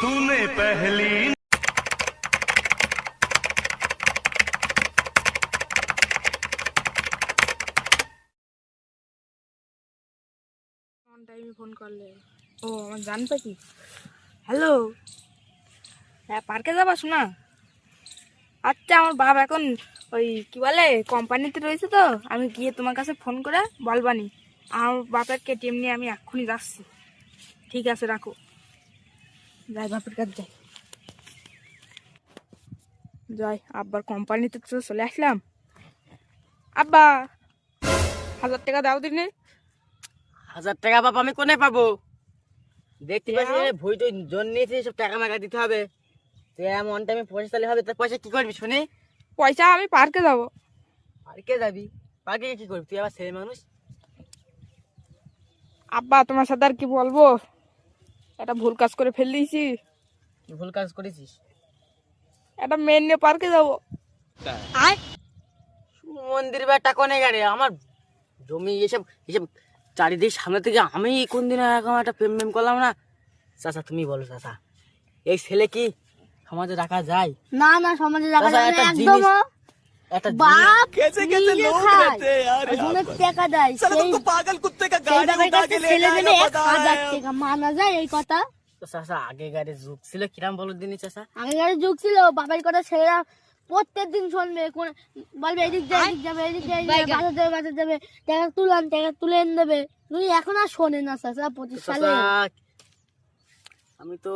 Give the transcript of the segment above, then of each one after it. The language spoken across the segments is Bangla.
तूने पहली টাইমে ফোন করলে ও আমার জান পাখি হ্যালো হ্যাঁ পার্কে যাবা শোনা আচ্ছা আমার বাবা এখন ওই কি বলে কোম্পানিতে রয়েছে তো আমি গিয়ে তোমার কাছে ফোন করে বলবানি আমার বাপের কেটিএম নিয়ে আমি এক্ষুনি যাচ্ছি ঠিক আছে রাখো যাই বাপের কাছে যাই যাই আব্বার কোম্পানিতে তো চলে আসলাম আব্বা 1000 টাকা দাও দিনে 1000 টাকা বাবা আমি কোনে পাবো? দেখতে পাচ্ছি ভুই তো জন নিয়েছি, সব টাকা মাকা দিতে হবে। তুই এমন টাইমে পয়সা তাহলে হবে, তার পয়সা কি করবি শুনি? পয়সা আমি পার্কে যাব পার্কে যাবি? পার্কে কি করবি? তুই আবার ছেলে মানুষ। আব্বা তোমার সাথে আর কি বলবো, একটা ভুল কাজ করে ফেল দিয়েছি। কি ভুল কাজ করেছিস? একটা মেয়ে নিয়ে পার্কে যাব। মন্দির বেটা কোনে গাড়ি আমার জমি এসব এসব চারিদিক সামনে থেকে আমি কোন দিন এরকম একটা প্রেম করলাম না। চাচা তুমি বলো চাচা, এই ছেলে কি সমাজে রাখা যায়? না না, সমাজে রাখা চাচা, যায় একটা না একদম। জিনিস, একটা বাপ कैसे कैसे নিজে लोग খায়, रहते हैं यार यहाँ ওজনের पर। টাকা দেয়, साला সেই तुमको पागल कुत्ते का সেই गाड़ी বাবার उठा কাছে के ले ছেলে जाएगा দেবে पता 1000 है। টাকা, মানা যায় এই কথা? তো চাচা আগেকার যুগ ছিল কিরাম বলো দিনই চাচা। আগেকার যুগ ছিল, বাবার কথা ছেলেরা প্রত্যেক দিন শুনবে, বলবে এদিক যাবে এদিক যাবে এদিক যাবে বাজার যাবে, টাকা তুলান টাকা তুলে এনে দেবে। তুমি এখন আর শোনে না চাচা, 25 সালে। চাচা আমি তো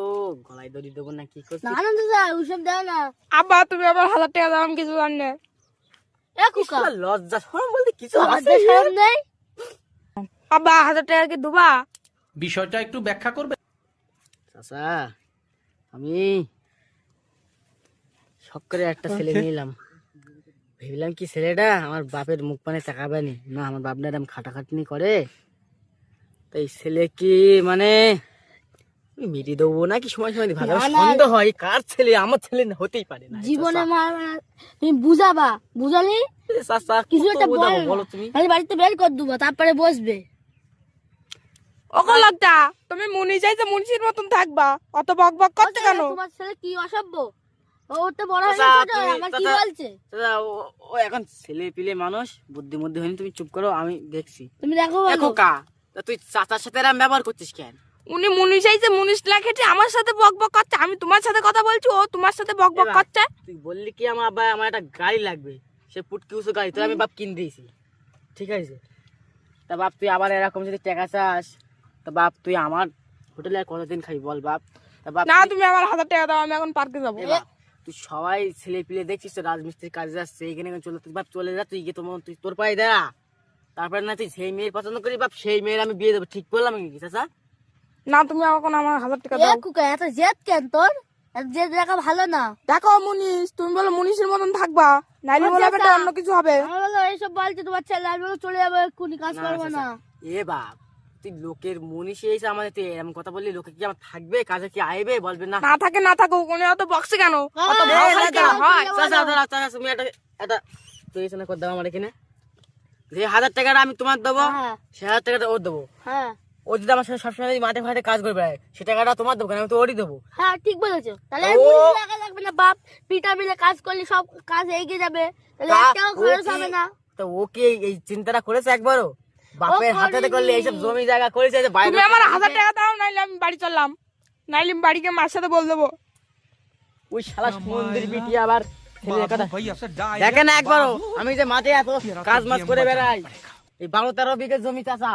গলায় দড়ি দেবো না, কি করছি? না না চাচা, ওইসব দেয় না। আব্বা তুমি আবার 1000 টাকা দাও, আমি কিছু জানি না। এ কুকা, লজ্জা শরম বলতে কিছু আছে? লজ্জা শরম নেই? আব্বা 1000 টাকা কি দুবা? বিষয়টা একটু ব্যাখ্যা করবে? চাচা আমি শখ করে একটা ছেলে নিলাম, ভেবেলাম কি ছেলেটা আমার বাপের মুখ পানে তাকাবে নি, না আমার বাপ না এরকম খাটাখাটনি করে, তাই ছেলে কি মানে মিটিয়ে দেবো নাকি সময় সময় ভালো না, না। সন্দেহ হয় কার ছেলে, আমার ছেলে হতেই পারে না। জীবনে মারবে না, তুমি বুঝাবা, বুঝালি চাচা কিছু কত একটা বোঝাবো বল বলো তুমি? খালি বাড়িতে বের করে দেবো, তারপরে বসবে। ও লজ্জা, তুমি মুনি চাইছে মুনির মতন থাকবা, অত বক বক করতে কেন? তোমার ছেলে কি অসভ্য, ও তো বড় হয়ে চাচা, গেছে, তুমি- আমার কি চাচা, বলছে? দাদা ও এখন ছেলে পিলে মানুষ, বুদ্ধি বুদ্ধি হয়নি, তুমি চুপ করো, আমি দেখছি। তুমি দেখো দেখো কা তা তুই চাচার সাথে এরম ব্যবহার করছিস কেন? উনি মুনি চাইছে মুনিশ না খেটে আমার সাথে বক বক করছে, আমি তোমার সাথে কথা বলছি, ও তোমার সাথে বক বক এবার করছে। তুই বললি কি আমার আব্বা আমার একটা গাড়ি লাগবে, সে পুটকি উঁচু গাড়ি, তোর আমি বাপ কিনে দিয়েছি, ঠিক আছে? তা বাপ তুই আবার এরকম যদি টাকা চাস, তা বাপ তুই আমার হোটেলে আর কতদিন খাবি বল বাপ? তা বাপ না তুমি আমার 1000 টাকা দাও, আমি এখন পার্কে যাবো। এ বাপ, তুই সবাই ছেলে পিলে দেখছিস তো রাজমিস্ত্রির কাজে যাচ্ছে, এখানে চলে, তুই বাপ চলে যা, তুই গিয়ে তোমার তুই তোর পায়ে দেয়া, তারপরে না তুই সেই মেয়ের পছন্দ করি বাপ, সেই মেয়ের আমি বিয়ে দেবো, ঠিক বললাম কি চাচা? না তুমি এখন আমার 1000 টাকা এ দাও। কুকা, এত জেদ কেন তোর? এত জেদ রাখা ভালো না। দেখো মুনিশ, তুমি বলো মুনিশের মতন থাকবা, নাইলে বলে বেটা অন্য কিছু হবে। আমি বলো এইসব বলছে তোমার ছেলে, আমি বলো চলে যাবো এক্ষুনি, কাজ না, করবো চাচা, না। এ বাপ তুই লোকের মনীষী এসে আমাদের তুই এরকম কথা বললি, লোকে কি আমার থাকবে, কাজে কি আইবে, বলবে না? না থাকে না থাকুক, উনি অত বক্সে কেন, অত এ, ভাও এ, খালি দাদা, কেন হয়? চাচা, দাদা, চাচা, তুমি একটা তুই এখানে করে দাও আমার এখানে, যে 1000 টাকাটা আমি তোমার দেবো, হ্যাঁ সে 1000 টাকাটা ওর দেবো। হ্যাঁ ও যদি আমার সাথে সবসময় যদি মাঠে ফাটে কাজ করবে, সে টাকাটা তোমার দেবো কেন, আমি তো ওরই দেবো। হ্যাঁ, ঠিক বলেছো। তাহলে ও- মুনিশ লাগা লাগবে না, বাপ পিটা মিলে কাজ করলে সব কাজ এগিয়ে যাবে, তাহলে তা একটাও ও খরচ কি- হবে না। তো ও কি এই চিন্তাটা করেছে একবারও? বাপের করেনি। হাতে করলে এইসব জমি জায়গা করেছে, যে বাইরে তুমি আমার 1000 টাকা দাও, নাইলে আমি বাড়ি চললাম, নাইলে আমি বাড়িকে মার সাথে বল দেবো। ওই শালা মন্দির বিটি আবার ছেলের কথা দেখে না একবারও। আমি যে মাঠে এত কাজ মাছ করে বেড়াই, এই 12-13 বিঘে জমি চাচা,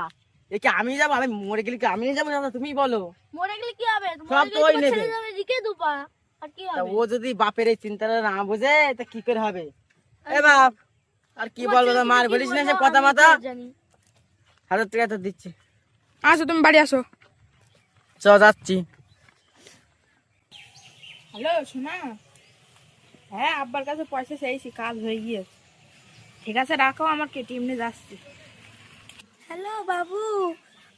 এ কি আমি যাবো? আমি মরে গেলে কি আমি যাবো চাচা? তুমি বলো। মরে গেলে কি হবে? সব মরে তো গেলে ওই তোমার নেবে। ছেলে যাবে দিকে দুপা, আর কি তা হবে? ও যদি বাপের এই চিন্তাটা না বোঝে তা কি করে হবে? এ বাপ আর কি তোমার বলবো, ছেলে তো মার কি বলিস না বলবো, সে কথা আমি মাথা। কি জানি। 1000 টাকা তো দিচ্ছি, আসো তুমি বাড়ি আসো। চ যাচ্ছি। হ্যালো শোনা, হ্যাঁ আব্বার কাছে পয়সা চাইছি, কাজ হয়ে গিয়েছে। ঠিক আছে রাখো, আমার কেটিএম নিয়ে যাচ্ছি। হ্যালো বাবু,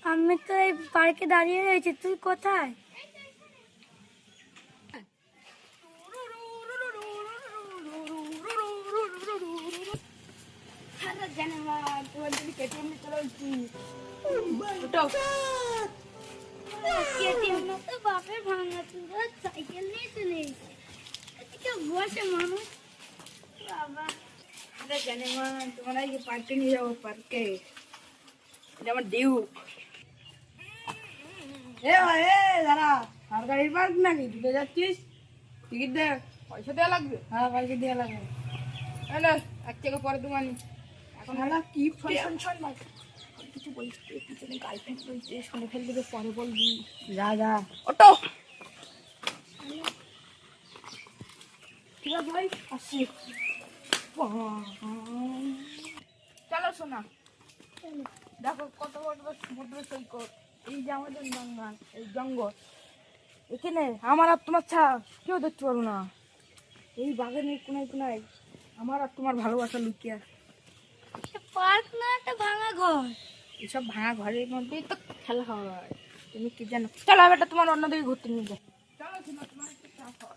আমি তো এই পার্কে দাঁড়িয়ে রয়েছি, তুই কোথায়? কেটিএম নিয়ে চলে এসেছি। কেটিএম না তো বাপের ভাঙা চুরা সাইকেল নিয়ে চলে এসেছে এদিকে বসে মানুষ বাবা আরে জানি মা তোমার এই পার্কে নিয়ে যাবো পার্কে এটা আমার ডিউক এ ভাই এ দাঁড়া সরকারি পার্ক নাকি ঢুকে যাচ্ছিস টিকিট দে পয়সা দেওয়া লাগবে হ্যাঁ পয়সা দেওয়া লাগবে হ্যালো এক থেকে পরে তোমার এখন হ্যাঁ কি শোন শোন ভাই কিছু বলিস পিছনে গার্লফ্রেন্ড রয়েছে শুনে ফেল দেবে পরে বলবি যা যা ওটো ঠিক আছে ভাই আসছি চলো শোনা দেখো কত বড় সমুদ্র সৈকত এই যে আমাদের বাংলার এই জঙ্গল এখানে আমার আর তোমার ছাড়া কেউ দেখতে পারবো না এই বাগানের কোনায় কোনায় আমার আর তোমার ভালোবাসা লুকিয়ে আছে পার্ক না একটা ভাঙা ঘর এইসব ভাঙা ঘরের মধ্যেই তো খেলা হয় তুমি কি জানো চলো বেটা তোমার অন্যদিকে ঘুরতে নিয়ে যাও চলো শোনা তোমার একটু চা খাওয়া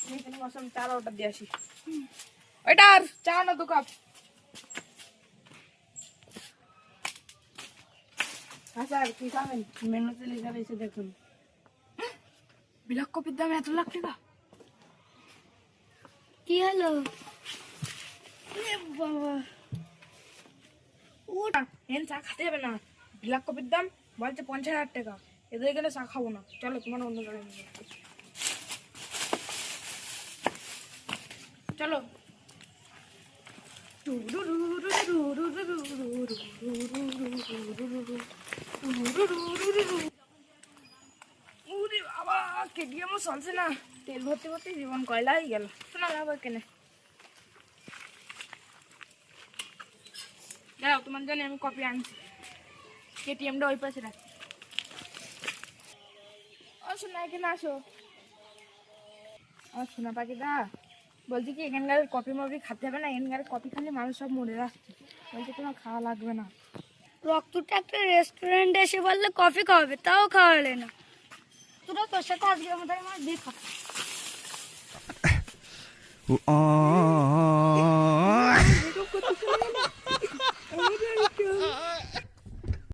তুমি এখানে বসো আমি চার অর্ডার দিয়ে আসি ওইটার চা না দু কাপ হ্যাঁ স্যার কি খাবেন মেনুতে লেখা রয়েছে দেখুন বিলাক কপির দাম 1 লাখ টাকা কি হলো বাবা ওটা এন চা খেতে যাবে না বিলাক কপির দাম বলছে 50,000 টাকা এদের গেলে চা খাবো না চলো তোমার অন্য জায়গায় নিয়ে যাচ্ছি। চলো ওরে বাবা কেটিএমও চলছে না তেল ভর্তি ভর্তি জীবন কয়লা হয়ে গেল শোনা লাভ কেনে দাঁড়াও তোমার জন্য আমি কপি আনছি কেটিএমটা ওই পাশে রাখছি ও শোনা এখানে আসো ও শোনা পাখিদা বলছি কি এখানকার কপি মপি খেতে হবে না এখানকার কপি খালি মানুষ সব মরে যাচ্ছে বলছে তোমার খাওয়া লাগবে না রক্তটা একটা রেস্টুরেন্টে এসে বললে কফি খাওয়াবে তাও খাওয়ালে না তোরা তোর সাথে আজকের মতো আমার দেখা